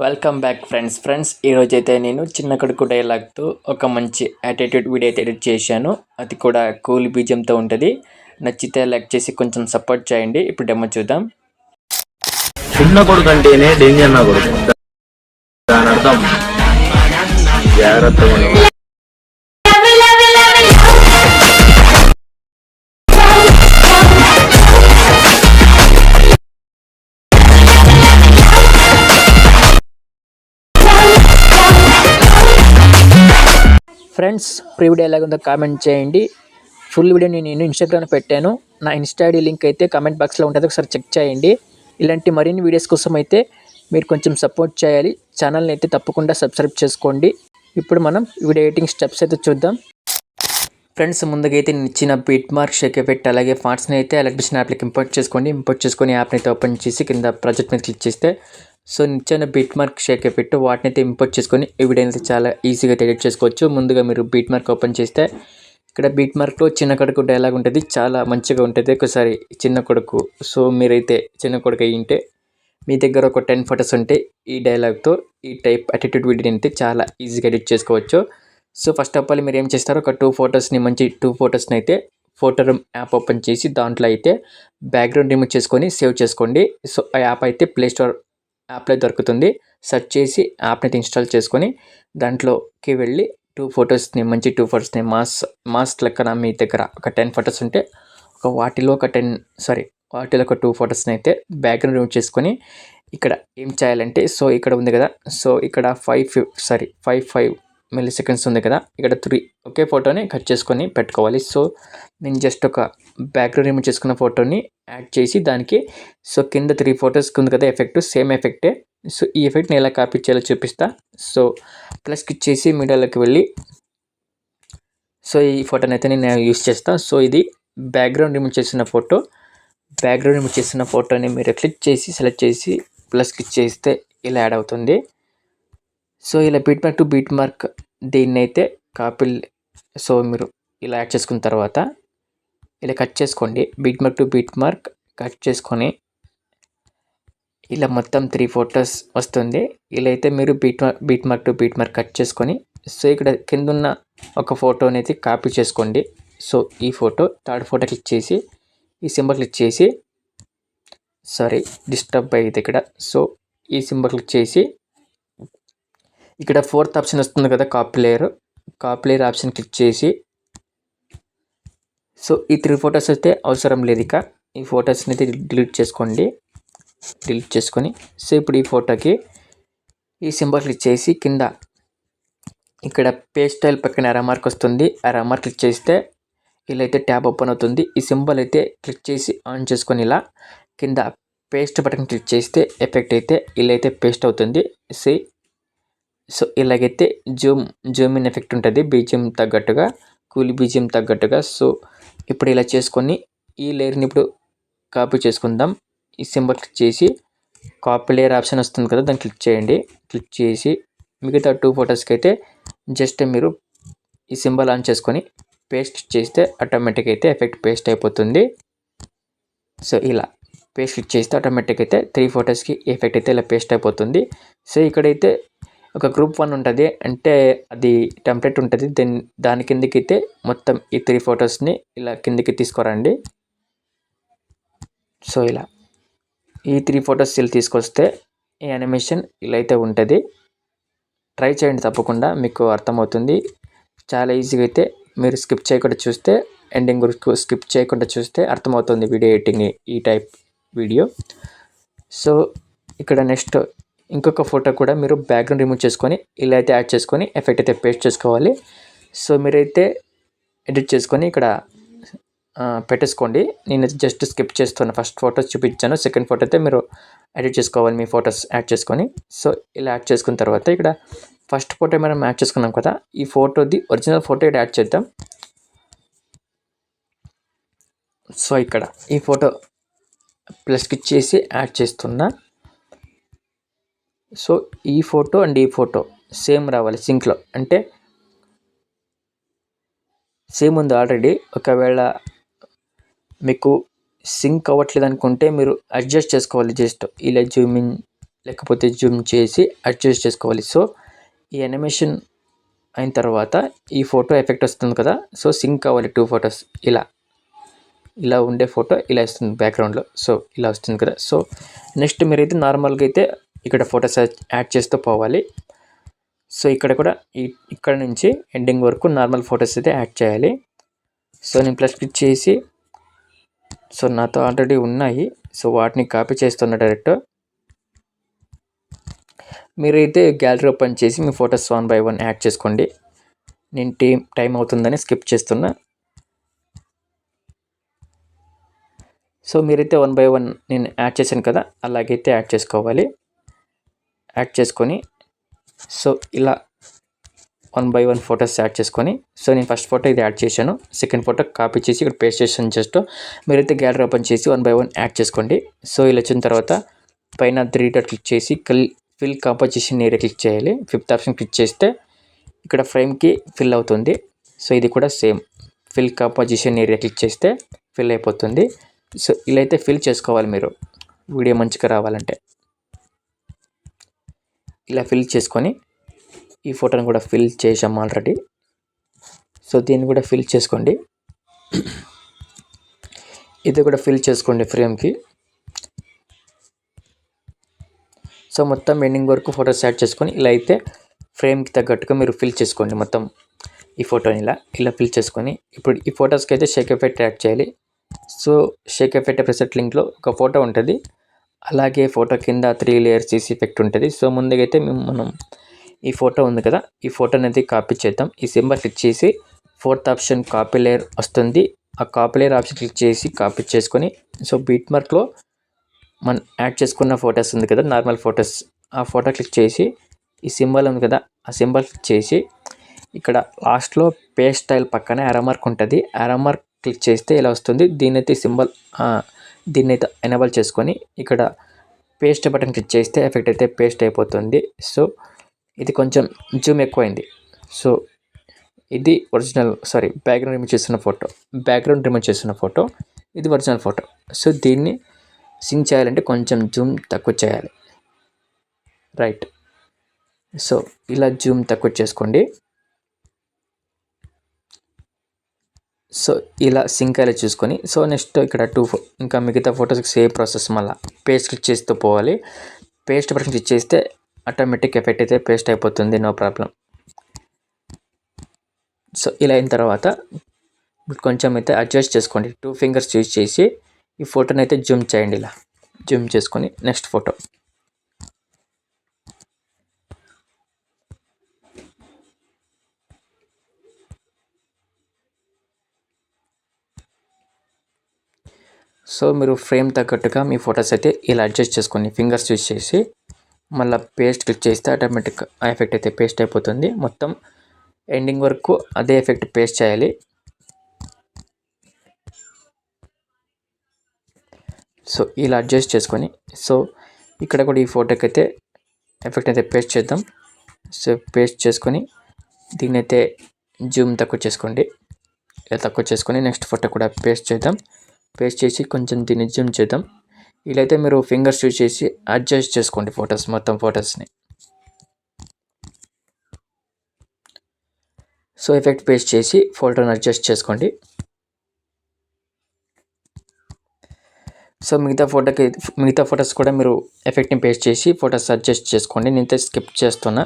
Welcome back friends ఈరోజైతే నేను చిన్న కొడుకు డైలాగ్తో ఒక మంచి యాటిట్యూడ్ వీడియో అయితే ఎడిట్ చేశాను. అది కూడా కూల్ బీజంతో ఉంటుంది. నచ్చితే లైక్ చేసి కొంచెం సపోర్ట్ చేయండి. ఇప్పుడు డెమో చూద్దాం. చిన్న కొడుకు అంటేనే డేంజర్ నా కొడుకు, దాని అర్థం జాగ్రత్తగా ఉండవు. ఫ్రెండ్స్ ప్రీ వీడియో ఎలాగుందో కామెంట్ చేయండి. ఫుల్ వీడియోని నేను ఇన్స్టాగ్రామ్లో పెట్టాను. నా ఇన్స్టా ఐడి లింక్ అయితే కామెంట్ బాక్స్లో ఉంటుంది, ఒకసారి చెక్ చేయండి. ఇలాంటి మరిన్ని వీడియోస్ కోసం అయితే మీరు కొంచెం సపోర్ట్ చేయాలి. ఛానల్ని అయితే తప్పకుండా సబ్స్క్రైబ్ చేసుకోండి. ఇప్పుడు మనం వీడియో ఎడిటింగ్ స్టెప్స్ అయితే చూద్దాం. ఫ్రెండ్స్ ముందుగా అయితే నేను ఇచ్చిన బీట్ మార్క్, షేక్ ఎఫెక్ట్ అలాగే ఫాంట్స్ని అయితే ఎలక్ట్రిషన్ యాప్లోకి ఇంపోర్ట్ చేసుకొని యాప్ని అయితే ఓపెన్ చేసి కింద ప్రాజెక్ట్ మీద క్లిక్ చేస్తే సో నిచ్చిన బీట్ మార్క్, షేక్ ఎఫెక్ట్ వాటిని అయితే ఇంపోర్ట్ చేసుకొని ఈ వీడియోని అయితే చాలా ఈజీగా ఎడిట్ చేసుకోవచ్చు. ముందుగా మీరు బీట్ మార్క్ ఓపెన్ చేస్తే ఇక్కడ బీట్ మార్క్లో చిన్న కొడుకు డైలాగ్ ఉంటుంది, చాలా మంచిగా ఉంటుంది. ఒకసారి చిన్న కొడుకు, సో మీరైతే చిన్న కొడుకు అయ్యింటే మీ దగ్గర ఒక 10 ఫొటోస్ ఉంటే ఈ డైలాగ్తో ఈ టైప్ యాటిట్యూడ్ వీడియోని అయితే చాలా ఈజీగా ఎడిట్ చేసుకోవచ్చు. సో ఫస్ట్ ఆఫ్ ఆల్ మీరు ఏం చేస్తారో ఒక 2 ఫొటోస్ని మంచి 2 ఫొటోస్ని అయితే ఫోటో రూమ్ యాప్ ఓపెన్ చేసి దాంట్లో అయితే బ్యాక్గ్రౌండ్ రిమూవ్ చేసుకొని సేవ్ చేసుకోండి. సో ఆ యాప్ అయితే ప్లేస్టోర్ యాప్లో దొరుకుతుంది. సెర్చ్ చేసి యాప్ని అయితే ఇన్స్టాల్ చేసుకొని దాంట్లోకి వెళ్ళి 2 ఫొటోస్ని మంచి 2 ఫొటోస్ని మాస్ లెక్కన మీ దగ్గర ఒక 10 ఫొటోస్ ఉంటే వాటిలో ఒక 2 ఫొటోస్ని అయితే బ్యాక్గ్రౌండ్ రిమూవ్ చేసుకొని ఇక్కడ ఏం చేయాలంటే సో ఇక్కడ ఉంది కదా, సో ఇక్కడ 5 మిల్లీ సెకండ్స్ ఉంది కదా, ఇక్కడ 3 ఒకే ఫోటోని కట్ చేసుకొని పెట్టుకోవాలి. సో నేను జస్ట్ ఒక బ్యాక్గ్రౌండ్ రిమూవ్ చేసుకున్న ఫోటోని యాడ్ చేసి దానికి సో కింద 3 ఫొటోస్కి ఉంది కదా ఎఫెక్ట్, సేమ్ ఎఫెక్టే. సో ఈ ఎఫెక్ట్ని ఎలా కాపీ చేయాలో చూపిస్తా. సో ప్లస్ క్లిక్ చేసి మీడియాలోకి వెళ్ళి సో ఈ ఫోటోని అయితే నేను యూస్ చేస్తాను. సో ఇది బ్యాక్గ్రౌండ్ రిమూవ్ చేసిన ఫోటో. బ్యాక్గ్రౌండ్ రిమూవ్ చేసిన ఫోటోని మీరు క్లిక్ చేసి సెలెక్ట్ చేసి ప్లస్ క్లిక్ చేస్తే ఇలా యాడ్ అవుతుంది. సో ఇలా beat mark to beat mark దీన్ని అయితే సో మీరు ఇలా యాడ్ చేసుకున్న తర్వాత ఇలా కట్ చేసుకోండి. Beat mark to beat mark cut చేసుకొని ఇలా మొత్తం 3 ఫొటోస్ వస్తుంది. ఇలా అయితే మీరు beat mark to beat mark cut చేసుకొని సో ఇక్కడ కింద ఉన్న ఒక ఫోటోని అయితే కాపీ చేసుకోండి. సో ఈ ఫోటో థర్డ్ ఫోటో క్లిక్ చేసి ఈ సింబల్ క్లిక్ చేసి డిస్టర్బ్ అయ్యింది ఇక్కడ. సో ఈ సింబల్ క్లిక్ చేసి ఇక్కడ 4th ఆప్షన్ వస్తుంది కదా, కాపీ లేయర్ ఆప్షన్ క్లిక్ చేసి సో ఈ 3 ఫొటోస్ అయితే అవసరం లేదు. ఇక ఈ ఫొటోస్ని అయితే డిలీట్ చేసుకొని సో ఇప్పుడు ఈ ఫోటోకి ఈ సింబల్ క్లిక్ చేసి కింద ఇక్కడ పేజ్ స్టైల్ పక్కన ఎర్రర్ మార్క్ వస్తుంది. ఎర్రర్ మార్క్ క్లిక్ చేస్తే ఇలా అయితే ట్యాబ్ ఓపెన్ అవుతుంది. ఈ సింబల్ అయితే క్లిక్ చేసి ఆన్ చేసుకొని ఇలా కింద పేస్ట్ బటన్ క్లిక్ చేస్తే ఎఫెక్ట్ అయితే ఇలా అయితే పేస్ట్ అవుతుంది. సో ఇలాగైతే జూమ్ ఇన్ ఎఫెక్ట్ ఉంటుంది బీజిఎం తగ్గట్టుగా, కూలి బీజిఎం తగ్గట్టుగా. సో ఇప్పుడు ఇలా చేసుకొని ఈ లేయర్ని ఇప్పుడు కాపీ చేసుకుందాం. ఈ సింబల్ క్లిక్ చేసి కాపీ లేయర్ ఆప్షన్ వస్తుంది కదా, దాన్ని క్లిక్ చేయండి. క్లిక్ చేసి మిగతా 2 ఫొటోస్కి అయితే జస్ట్ మీరు ఈ సింబల్ ఆన్ చేసుకొని పేస్ట్ చేస్తే ఆటోమేటిక్ అయితే ఎఫెక్ట్ పేస్ట్ అయిపోతుంది. సో ఇలా పేస్ట్ క్లిక్ చేస్తే ఆటోమేటిక్ అయితే 3 ఫొటోస్కి ఎఫెక్ట్ అయితే ఇలా పేస్ట్ అయిపోతుంది. సో ఇక్కడైతే ఒక గ్రూప్ 1 ఉంటుంది, అంటే అది టెంప్లెట్ ఉంటుంది. దాని కిందకి అయితే మొత్తం ఈ 3 ఫొటోస్ని ఇలా కిందకి తీసుకురండి. సో ఇలా ఈ 3 ఫొటోస్ ఇలా తీసుకొస్తే ఈ యానిమేషన్ ఇలా అయితే ఉంటుంది. ట్రై చేయండి, తప్పకుండా మీకు అర్థమవుతుంది. చాలా ఈజీగా అయితే మీరు స్కిప్ చేయకుండా చూస్తే ఎండింగ్ వరకు స్కిప్ చేయకుండా చూస్తే అర్థమవుతుంది వీడియో ఎడిటింగ్ ఈ టైప్ వీడియో. సో ఇక్కడ నెక్స్ట్ ఇంకొక ఫోటో కూడా మీరు బ్యాక్గ్రౌండ్ రిమూవ్ చేసుకొని ఇలా అయితే యాడ్ చేసుకొని ఎఫెక్ట్ అయితే పేస్ట్ చేసుకోవాలి. సో మీరైతే ఎడిట్ చేసుకొని ఇక్కడ పెట్టేసుకోండి. నేను జస్ట్ స్కిప్ చేస్తున్నా. ఫస్ట్ ఫొటోస్ చూపించాను, సెకండ్ ఫోటో అయితే మీరు ఎడిట్ చేసుకోవాలి మీ ఫొటోస్ యాడ్ చేసుకొని. సో ఇలా యాడ్ చేసుకున్న తర్వాత ఇక్కడ ఫస్ట్ ఫోటో మనం యాడ్ చేసుకున్నాం కదా, ఈ ఫోటోది ఒరిజినల్ ఫోటో ఇక్కడ యాడ్ చేద్దాం. సో ఇక్కడ ఈ ఫోటో ప్లస్ క్లిక్ చేసి యాడ్ చేస్తున్నా. సో ఈ ఫోటో అండ్ ఈ ఫోటో సేమ్ రావాలి సింక్లో, అంటే సేమ్ ఉంది ఆల్రెడీ. ఒకవేళ మీకు సింక్ అవ్వట్లేదు అనుకుంటే మీరు అడ్జస్ట్ చేసుకోవాలి. జస్ట్ ఇలా జూమ్ ఇన్ లేకపోతే జూమ్ చేసి అడ్జస్ట్ చేసుకోవాలి. సో ఈ యానిమేషన్ అయిన తర్వాత ఈ ఫోటో ఎఫెక్ట్ వస్తుంది కదా, సో సింక్ అవ్వాలి 2 ఫొటోస్. ఇలా ఉండే ఫోటో ఇలా వస్తుంది బ్యాక్గ్రౌండ్లో. సో ఇలా వస్తుంది కదా. సో నెక్స్ట్ మీరైతే నార్మల్గా అయితే ఇక్కడ ఫొటోస్ యాడ్ చేస్తూ పోవాలి. సో ఇక్కడ కూడా ఇక్కడ నుంచి ఎండింగ్ వరకు నార్మల్ ఫొటోస్ అయితే యాడ్ చేయాలి. సో నేను ప్లస్ క్లిక్ చేసి, సో నాతో ఆల్రెడీ ఉన్నాయి, సో వాటిని కాపీ చేస్తున్నా డైరెక్ట్. మీరైతే గ్యాలరీ ఓపెన్ చేసి మీ ఫొటోస్ 1 by 1 యాడ్ చేసుకోండి. నేను టైం అవుతుందని స్కిప్ చేస్తున్నా. సో మీరైతే 1 by 1 నేను యాడ్ చేశాను కదా, అలాగైతే యాడ్ చేసుకోవాలి. యాడ్ చేసుకొని సో ఇలా 1 by 1 ఫొటోస్ యాడ్ చేసుకొని, సో నేను ఫస్ట్ ఫోటో ఇది యాడ్ చేశాను, సెకండ్ ఫోటో కాపీ చేసి ఇక్కడ పేస్ట్ చేశాను. జస్ట్ మీరైతే గ్యాలరీ ఓపెన్ చేసి 1 by 1 యాడ్ చేసుకోండి. సో ఇలా వచ్చిన తర్వాత పైన 3 డాట్ క్లిక్ చేసి ఫిల్ కాంపోజిషన్ ఏరియా క్లిక్ చేయాలి. 5th ఆప్షన్ క్లిక్ చేస్తే ఇక్కడ ఫ్రేమ్కి ఫిల్ అవుతుంది. సో ఇది కూడా same, fill composition area click చేస్తే ఫిల్ అయిపోతుంది. సో ఇలా అయితే ఫిల్ చేసుకోవాలి మీరు వీడియో మంచిగా రావాలంటే. ఇలా ఫిల్ చేసుకొని ఈ ఫోటోని కూడా ఫిల్ చేసాం ఆల్రెడీ. సో దీన్ని కూడా ఫిల్ చేసుకోండి. ఇది కూడా ఫిల్ చేసుకోండి ఫ్రేమ్కి. సో మొత్తం ఎండింగ్ వరకు ఫొటోస్ యాడ్ చేసుకొని ఇలా అయితే ఫ్రేమ్కి తగ్గట్టుగా మీరు ఫిల్ చేసుకోండి మొత్తం ఈ ఫోటోని. ఇలా ఫిల్ చేసుకొని ఇప్పుడు ఈ ఫొటోస్కి అయితే షేక్ ఎఫెక్ట్ యాడ్ చేయాలి. సో షేక్ ఎఫెక్ట్ ప్రెసెంట్ లింక్లో ఒక ఫోటో ఉంటుంది, అలాగే ఫోటో కింద 3 లేయర్స్ CC ఎఫెక్ట్ ఉంటుంది. సో ముందుగా అయితే మనం ఈ ఫోటో ఉంది కదా, ఈ ఫోటోని అయితే కాపీ చేద్దాం. ఈ సింబల్ క్లిక్ చేసి 4th ఆప్షన్ కాపీ లేయర్ వస్తుంది, ఆ కాపీ లేయర్ ఆప్షన్ క్లిక్ చేసి కాపీ చేసుకొని, సో బీట్ మార్క్లో మనం యాడ్ చేసుకున్న ఫొటోస్ ఉంది కదా నార్మల్ ఫొటోస్, ఆ ఫోటో క్లిక్ చేసి ఈ సింబల్ ఉంది కదా, ఆ సింబల్ క్లిక్ చేసి ఇక్కడ లాస్ట్లో పేస్ట్ స్టైల్ పక్కన యారో మార్క్ ఉంటుంది, యారో మార్క్ క్లిక్ చేస్తే ఇలా వస్తుంది. దీన్నైతే దీన్నైతే ఎనేబుల్ చేసుకొని ఇక్కడ పేస్ట్ బటన్ క్లిక్ చేస్తే ఎఫెక్ట్ అయితే పేస్ట్ అయిపోతుంది. సో ఇది కొంచెం జూమ్ ఎక్కువైంది. సో ఇది బ్యాక్గ్రౌండ్ రిమూవ్ చేసిన ఫోటో, ఇది ఒరిజినల్ ఫోటో. సో దీన్ని సింక్ చేయాలంటే కొంచెం జూమ్ తక్కువ చేయాలి, రైట్. సో ఇలా జూమ్ తక్కువ చేసుకోండి. సో ఇలా సింక్ అయ్యేలా చూసుకొని, సో నెక్స్ట్ ఇక్కడ ఇంకా మిగతా ఫొటోస్కి సేమ్ ప్రాసెస్. మళ్ళీ పేస్ట్ క్లిక్ చేస్తూ పోవాలి. పేస్ట్ బటన్ క్లిక్ చేస్తే ఆటోమేటిక్ ఎఫెక్ట్ అయితే పేస్ట్ అయిపోతుంది, నో ప్రాబ్లం. సో ఇలా అయిన తర్వాత కొంచెం అయితే అడ్జస్ట్ చేసుకోండి. 2 ఫింగర్స్ యూజ్ చేసి ఈ ఫోటోని అయితే జూమ్ చేయండి. ఇలా జూమ్ చేసుకొని నెక్స్ట్ ఫోటో. సో మీరు ఫ్రేమ్ తగ్గట్టుగా మీ ఫొటోస్ అయితే ఇలా అడ్జస్ట్ చేసుకోండి. ఫింగర్స్ యూజ్ చేసి మళ్ళీ పేస్ట్ క్లిక్ చేస్తే ఆటోమేటిక్ ఆ ఎఫెక్ట్ అయితే పేస్ట్ అయిపోతుంది. మొత్తం ఎండింగ్ వరకు అదే ఎఫెక్ట్ పేస్ట్ చేయాలి. సో ఇలా అడ్జస్ట్ చేసుకొని, సో ఇక్కడ కూడా ఈ ఫోటోకి అయితే ఎఫెక్ట్ అయితే పేస్ట్ చేద్దాం. సో పేస్ట్ చేసుకొని దీన్ని అయితే జూమ్ తక్కువ చేసుకోండి. ఇలా తక్కువ చేసుకొని నెక్స్ట్ ఫోటో కూడా పేస్ట్ చేద్దాం. పేస్ట్ చేసి కొంచెం దీన్ని జూమ్ చేద్దాం. ఇలా అయితే మీరు ఫింగర్స్ యూజ్ చేసి అడ్జస్ట్ చేసుకోండి మొత్తం ఫొటోస్ని. సో ఎఫెక్ట్ పేస్ట్ చేసి ఫోటోని అడ్జస్ట్ చేసుకోండి. సో మిగతా ఫొటోస్ కూడా మీరు ఎఫెక్ట్ని పేస్ట్ చేసి ఫొటోస్ అడ్జస్ట్ చేసుకోండి. నేనైతే స్కిప్ చేస్తున్నా.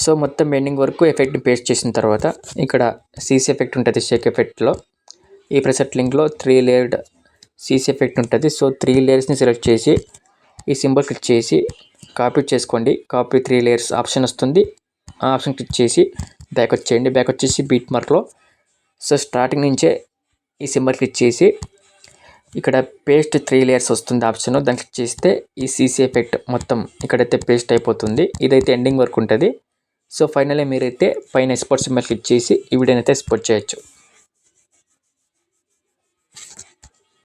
సో మొత్తం ఎండింగ్ వరకు ఎఫెక్ట్ని పేస్ట్ చేసిన తర్వాత ఇక్కడ CC ఎఫెక్ట్ ఉంటుంది షేక్ ఎఫెక్ట్లో. ఈ ప్రెసెంట్ లింక్లో 3 లేయర్డ్ CC ఎఫెక్ట్ ఉంటుంది. సో 3 లేయర్స్ని సెలెక్ట్ చేసి ఈ సింబల్ క్లిక్ చేసి కాపీ చేసుకోండి. కాపీ 3 లేయర్స్ ఆప్షన్ వస్తుంది, ఆ ఆప్షన్ క్లిక్ చేసి బ్యాక్ వచ్చేయండి. బ్యాక్ వచ్చేసి బీట్ మార్క్లో సో స్టార్టింగ్ నుంచే ఈ సింబల్ క్లిక్ చేసి ఇక్కడ పేస్ట్ 3 లేయర్స్ వస్తుంది ఆప్షన్, దాన్ని క్లిక్ చేస్తే ఈ CC ఎఫెక్ట్ మొత్తం ఇక్కడైతే పేస్ట్ అయిపోతుంది. ఇదైతే ఎండింగ్ వరకు ఉంటుంది. సో ఫైనల్లీ మీరైతే పైన ఎక్స్పోర్ట్ సింబల్ క్లిక్ చేసి ఈ వీడియోని అయితే ఎక్స్పోర్ట్ చేయొచ్చు.